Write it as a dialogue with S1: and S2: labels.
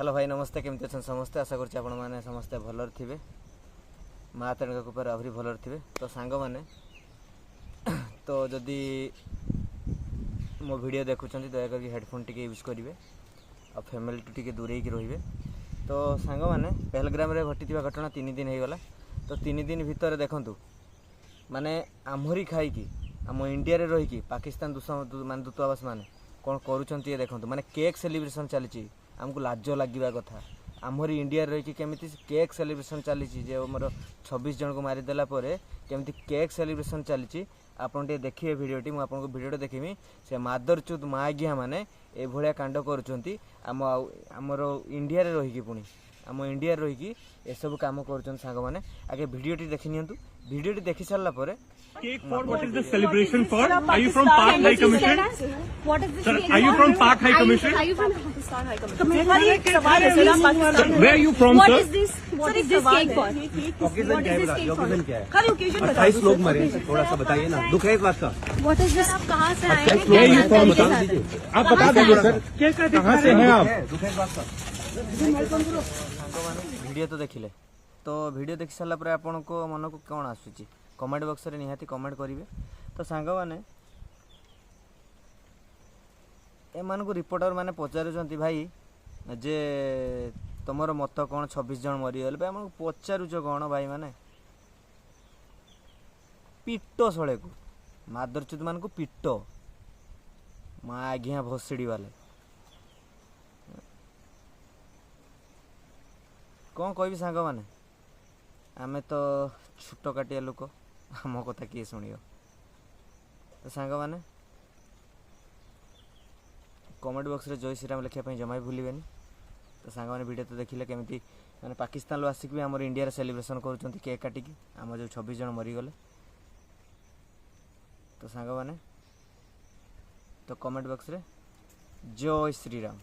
S1: Hello भाई नमस्ते केमती अच्छा समस्ते आशा करछि आपण माने समस्ते भलर थिबे माँ तारिणी ऊपर आहरी भलर थिबे तो सांग माने तो जदि मो वीडियो देखुछंती दया करके हेडफोन टिके यूज करिवे और फैमिली टू टिके दूरे ही रहिबे। तो सांग माने पहलग्राम रे घटिथिबा घटना 3 दिन हो गला। तो 3 दिन भितर देखंतु माने आमरी खाई की आम इंडिया रे रही की पाकिस्तान मान दूतावास माने कौन करुँचे देखो माने केक सेलिब्रेशन चली आमको लाज लगे कथा आमरी इंडिया रही केमी केक सेलिब्रेशन चली मोर 26 जन को मारिदेला केमी केक सेलिब्रेशन चली आपन देखिए वीडियोटी मुझे वीडियो देखी से मादरचुद मागिया मैंने ये कांड करमर इंडिया रही पुणी आम इंडिया रही सब कम कर सांग मैंने आगे वीडियोटी देखी नियंतु वीडियोटी देखी सारा पर
S2: Cake for what is the celebration for? Are you from Pak High Commission?
S3: What is this?
S2: Sir, are you from Pak High Commission?
S3: Are you from Pakistan High Commission?
S2: Where are you from,
S3: What
S2: sir?
S3: is this? What is this cake for?
S4: Occasion क्या है बता occasion क्या है?
S3: खाली occasion बताओ।
S4: 28 लोग मरे थोड़ा सा बताइए ना दुख है इस बात का।
S3: What is this? आप कहाँ से आए हैं?
S2: Where are you from,
S4: बता
S2: sir?
S4: दीजिए
S2: आप बता दीजिए सर कहाँ से हैं आप?
S4: दुख है इस बात का।
S1: वीडियो तो देखिले तो वीडियो देखि सारा पर आपन को मन को कौन आसुची कमेंट बॉक्स रे निहाती कमेंट करिवे। तो सांग माने ए मान को रिपोर्टर माने पचारुचंती भाई जे तमरो मत कौन 26 जन मरी गले भाई को पचारुच कौन भाई माने पिट्टो सळे को मादरचुद मान को पिट्टो माँ आज्ञा भोसड़ी वाले कौन कह सांग माने आमे तो छुट काटिया लोक आम कथा किए शुणियो। तो सांग माने कमेंट बॉक्स रे जय श्रीराम लिखा जमा भी भूलिए। तो सांग माने वीडियो तो देखिले केमिति माने पाकिस्तान लो आसिक भी आमर इंडिया रे सेलिब्रेशन करूछंती केक काटिकी आम जो 26 जन मरी गले। तो सांग माने तो कमेंट बॉक्स रे जय श्रीराम।